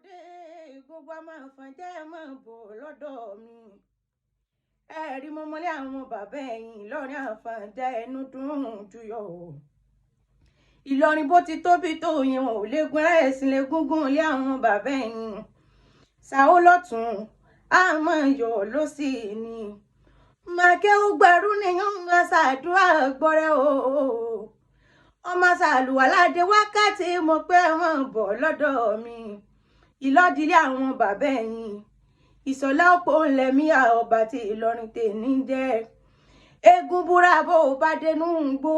dé gbogbo ọmọ àfọ̀njẹ́ máa bọ̀ lọ́dọ̀ mi. Rí mo mọ́lé àwọn bàbá ẹ̀yìn Ìlọrin àfọ̀njẹ́ ẹnu dùn jùyọ̀. Ìlọrin bó ti tóbi tó yẹn ò lè gun ẹ̀sìn lè gúngún lé àwọn bàbá ẹ̀yìn. Ṣàó lọ́tún àmọ́ yọ̀ ló sì ní. Màkẹ́wù gbẹ̀rú nìyẹn ń ṣàdúrà gbọ́rẹ́ o. Ọmọ ṣàlùwàládé wákàtí mo pé wọ́n bọ̀ lọ́dọ̀ mi. Ìlọ́dílé àwọn bàbá ẹ̀yìn Ìṣọ̀lá òpó ńlẹ̀mí ọba tí Ìlọrin tèmi jẹ́. Eégún búra bó bá dénú gbó,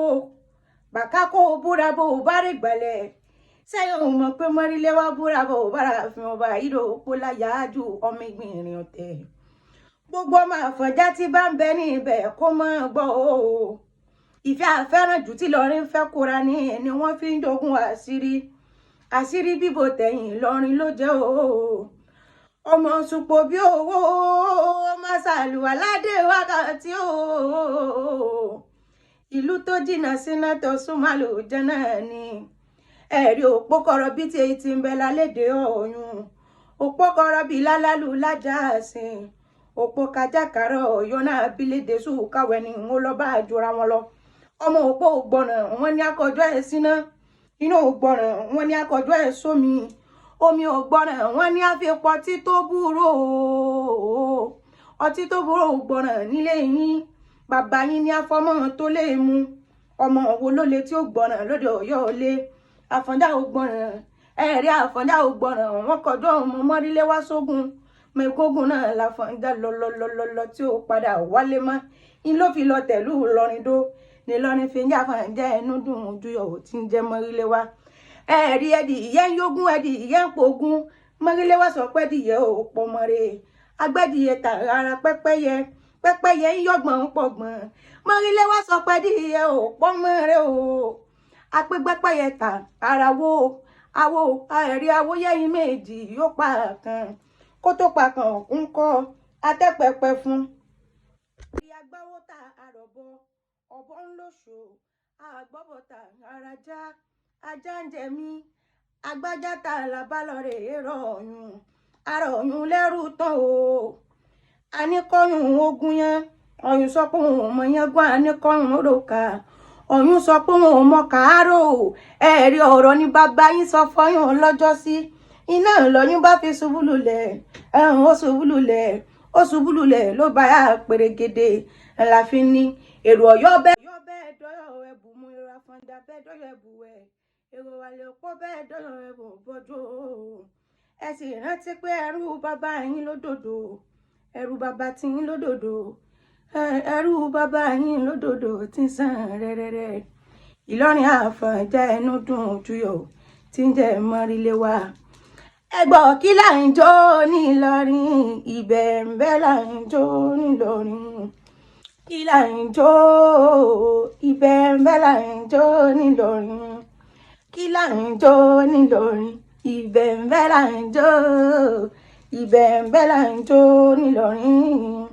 bàká kó búra bó bá rí gbàlẹ̀. Sẹ́yìn ò mọ̀ pé mọ́rílé wá búra bó bá rà fi ọba ìlú òpó láyà ájú ọmọ ìgbìn ìrìn ọ̀tẹ̀. Gbogbo ọmọ Àfọ̀njá tí bá ń bẹ ní ibẹ̀ kó máa gbọ́ o. Ìfẹ́ àfẹ́ràn jù tí Ìlọrin fẹ́ kóra ní ẹni wọ́n fi ń dogun àṣírí bíbò tẹ̀yìn Ìlọrin ló jẹ́ o. Ọmọ ṣùpọ̀ bí owó ọmọ ṣàlùwàládé wákàtí o. Ìlú tó jìnnà síná tó súnmọ́ àlùjẹ́ náà ni. Ẹ̀rí òpó kọ̀rọ̀ bí tí èyí ti ń bẹ lálédè ọ̀yún. Òpó kọ̀rọ̀ bí lálálù lájà àsìn. Òpó kájàkárọ̀ ọ̀yọ́ náà bílédè sùúkàwẹ́ ni wọ́n lọ bá àjọra wọn lọ. Ọmọ òpó ògbọ̀nà wọn ní akọjọ́ ẹ̀ síná. Inú ògbọ̀nà wọn ní akọjọ́ ẹ̀ sómi. Omi ògbọ̀nà wọn ní àfipọ̀ ọtí tó burú ọtí tó burú ògbọ̀nà nílé yín. Bàbá yín ní afọmọ́ tó lè mu. Ọmọ wo ló lè tí ó gbọ̀nà lóde Ọ̀yọ́ lé. Àfọ̀njá ògbọ̀nà ẹ̀rí Àfọ̀njá ògbọ̀nà wọn kọjọ́ ọmọ mọ́rílé wá sógun. Mẹ́gógún náà l'Àfọ̀njá lọ tí ó padà wálé mọ́. In ló fi lọ tẹ̀lú Ìlọrin dó. Ní Ìlọrin fi ń jà Àfọ̀njá ẹnu dùn jùyọ̀ tí ń jẹ́ mọ́rílé wá. Ẹ̀rí ẹ̀dì ìyẹn ń yógún ẹ̀dì ìyẹn ń pogún. Mọ́rílé wá sọ pé ẹ̀dìyẹ ò pọ̀ mọ́re. Agbẹ́dìyẹ tààrà pẹ́pẹ́yẹ ń yọ̀gbọ̀n ń pọ̀gbọ̀n. Mọ́rílé wá sọ pé ẹ̀dìyẹ ò pọ̀ mọ́re o. Apẹ́gbẹ́pẹ́yẹ tà ara wo àwo ẹ̀rí awóyẹ́yìn méjì yóò pa kan. Kó tó pa kan ń kọ́ atẹ́pẹpẹ fún. Ìyá gbáwó ta àrọ̀bọ ọ̀bọ ń lòṣò. Àgbọ̀bọ̀ ta àràjá ajá ń jẹ mí. Agbájá ta làbálọ̀rẹ̀ èrò ọ̀yún. Ara ọ̀yún lẹ́rù tán o. Aníkọ́yún ogun yẹn. Ọ̀yún sọ pé òun mọ̀ yẹn gbọ́n aníkọ́yún òròkà. Ọ̀yún sọ pé òun mọ̀ kàárò. Ẹ̀rí ọ̀rọ̀ ni bàbá yín sọ fọyún lọ́jọ́ sí. Iná lọ́yún bá fi ṣubú lulẹ̀. Ó ṣubú lulẹ̀ ló bá yà pèrègèdè. Láfi ní èrò Ọ̀yọ́ bẹ́ẹ̀ dọ́yọ̀ ẹ̀bù mú èrò Àfọ̀njá bẹ́ẹ̀ dọ́yọ̀ ẹ̀bù ẹ̀. Èrò wàlẹ̀ òpó bẹ́ẹ̀ dọ́yọ̀ ẹ̀bù bọ́jú o. Ẹ sì rántí pé ẹrú bàbá yín lódòdó. Ẹrú bàbá tí yín lódòdó. Ẹrú bàbá yín lódòdó tí ń sàn rẹ́rẹ́rẹ́. Ìlọrin Àfọ̀njá ẹnu dùn jùyọ̀ tí ń jẹ́ mọ́rílé wá. Ẹgbọ́ kí là ń jó ní Ìlọrin. Ibẹ̀ ń bẹ là ń jó ní Ìlọrin. Kí là ń jó ibẹ̀ ń bẹ là ń jó ní Ìlọrin. Kí là ń jó ní Ìlọrin. Ibẹ̀ ń bẹ là ń jó. Ibẹ̀ ń bẹ là ń jó ní Ìlọrin.